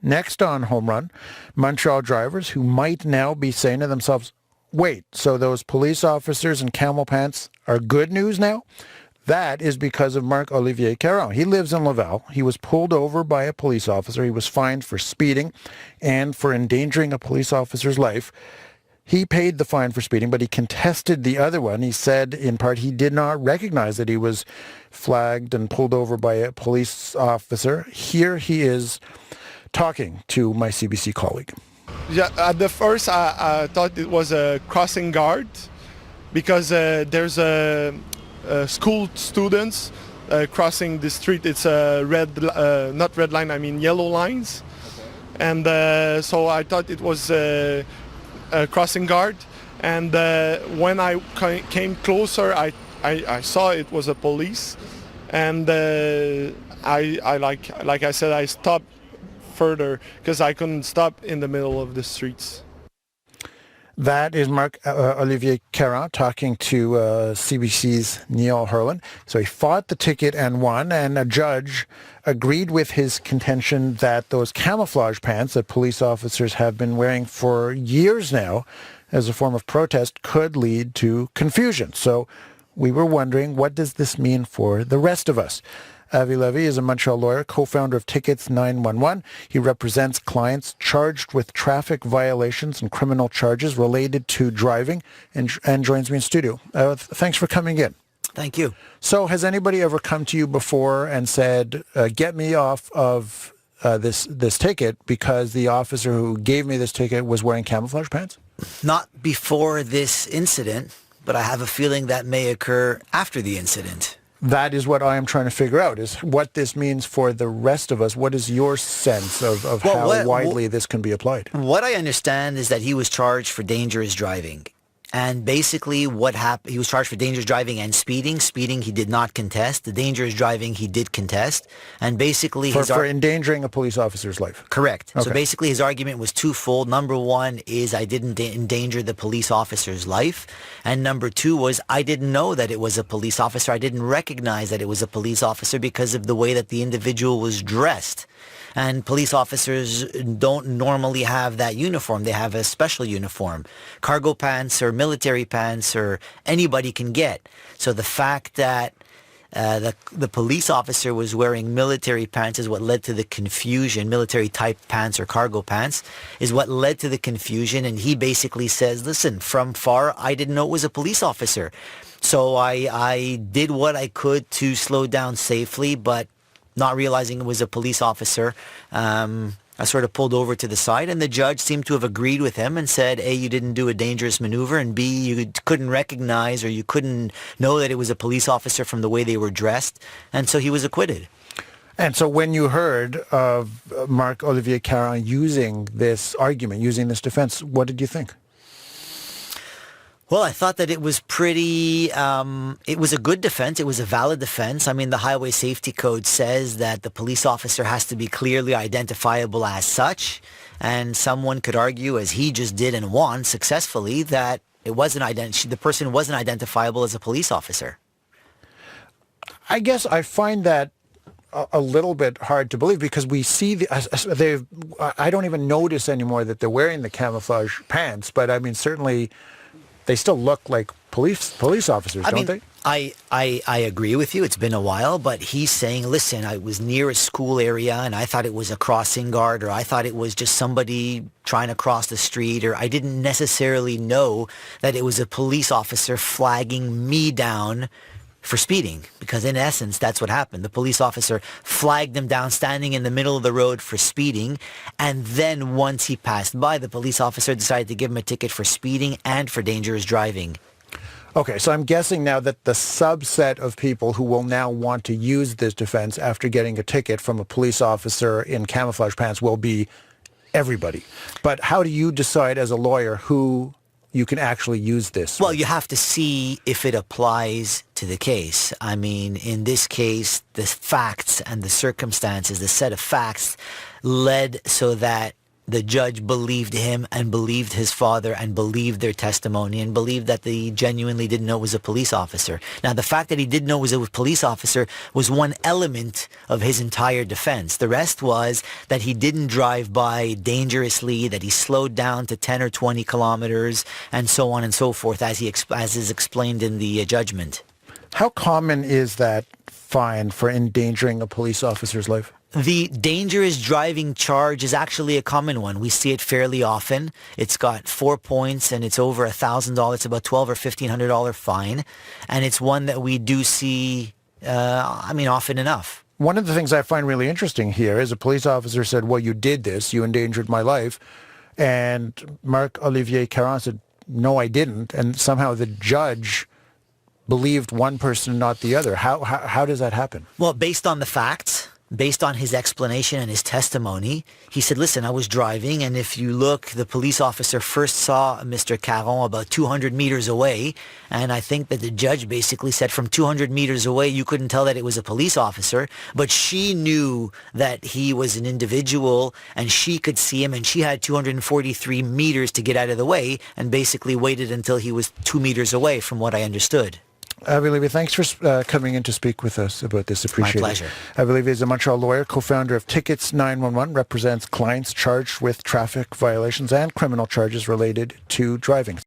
Next on Home Run, Montreal drivers who might now be saying to themselves, wait, so those police officers in camel pants are good news now? That is because of Marc-Olivier Caron. He lives in Laval. He was pulled over by a police officer. He was fined for speeding and for endangering a police officer's life. He paid the fine for speeding, but he contested the other one. He said, in part, he did not recognize that he was flagged and pulled over by a police officer. Here he is talking to my CBC colleague. Yeah, at the first, I thought it was a crossing guard because there's school students crossing the street. It's a not red line, I mean yellow lines. Okay. And so I thought it was a crossing guard. And when I came closer, I saw it was a police. And I like I said, I stopped further because I couldn't stop in the middle of the streets. That is Marc-Olivier Caron talking to CBC's Neil Herland. So he fought the ticket and won, and a judge agreed with his contention that those camouflage pants that police officers have been wearing for years now as a form of protest could lead to confusion. So we were wondering, what does this mean for the rest of us? Avi Levy is a Montreal lawyer, co-founder of Tickets 911. He represents clients charged with traffic violations and criminal charges related to driving, and joins me in studio. Thanks for coming in. Thank you. So has anybody ever come to you before and said, get me off of this ticket because the officer who gave me this ticket was wearing camouflage pants? Not before this incident, but I have a feeling that may occur after the incident. That is what I am trying to figure out, is what this means for the rest of us. What is your sense of how widely this can be applied? What I understand is that he was charged for dangerous driving. And basically what happened, he was charged for dangerous driving and speeding. Speeding, he did not contest. The dangerous driving, he did contest. And basically... For endangering a police officer's life. Correct. Okay. So basically his argument was twofold. Number one is I didn't endanger the police officer's life. And number two was I didn't know that it was a police officer. I didn't recognize that it was a police officer because of the way that the individual was dressed. And police officers don't normally have that uniform. They have a special uniform. Cargo pants or military pants or anybody can get. So the fact that the police officer was wearing military pants is what led to the confusion. Military type pants or cargo pants is what led to the confusion. And he basically says, listen, from far, I didn't know it was a police officer. So I did what I could to slow down safely, but not realizing it was a police officer, I sort of pulled over to the side, and the judge seemed to have agreed with him and said, A, you didn't do a dangerous maneuver, and B, you couldn't recognize or you couldn't know that it was a police officer from the way they were dressed, and so he was acquitted. And so when you heard of Marc-Olivier Caron using this argument, using this defense, what did you think? Well, I thought that it was pretty, it was a good defense. It was a valid defense. I mean, the Highway Safety Code says that the police officer has to be clearly identifiable as such. And someone could argue, as he just did and won successfully, that it wasn't the person wasn't identifiable as a police officer. I guess I find that a little bit hard to believe because we see I don't even notice anymore that they're wearing the camouflage pants, but I mean, certainly they still look like police officers, don't they? I agree with you. It's been a while, but he's saying, listen, I was near a school area and I thought it was a crossing guard, or I thought it was just somebody trying to cross the street, or I didn't necessarily know that it was a police officer flagging me down for speeding, because in essence, that's what happened. The police officer flagged him down standing in the middle of the road for speeding. And then once he passed by, the police officer decided to give him a ticket for speeding and for dangerous driving. Okay, so I'm guessing now that the subset of people who will now want to use this defense after getting a ticket from a police officer in camouflage pants will be everybody. But how do you decide as a lawyer who you can actually use this? Well, you have to see if it applies to the case. I mean, in this case, the facts and the circumstances, the set of facts led so that the judge believed him and believed his father and believed their testimony and believed that they genuinely didn't know it was a police officer. Now, the fact that he didn't know it was a police officer was one element of his entire defense. The rest was that he didn't drive by dangerously, that he slowed down to 10 or 20 kilometers, and so on and so forth, as is explained in the judgment. How common is that fine for endangering a police officer's life? The dangerous driving charge is actually a common one. We see it fairly often. It's got 4 points and it's over $1,000. It's about $1,200 or $1,500 fine. And it's one that we do see, often enough. One of the things I find really interesting here is a police officer said, well, you did this, you endangered my life. And Marc-Olivier Caron said, no, I didn't. And somehow the judge believed one person and not the other. How does that happen? Well, based on the facts, based on his explanation and his testimony, he said, listen, I was driving, and if you look, the police officer first saw Mr. Caron about 200 meters away, and I think that the judge basically said from 200 meters away, you couldn't tell that it was a police officer, but she knew that he was an individual, and she could see him, and she had 243 meters to get out of the way, and basically waited until he was 2 meters away, from what I understood. Levy, thanks for coming in to speak with us about this. Appreciate it. My pleasure. Levy is a Montreal lawyer, co-founder of Tickets 911, represents clients charged with traffic violations and criminal charges related to driving.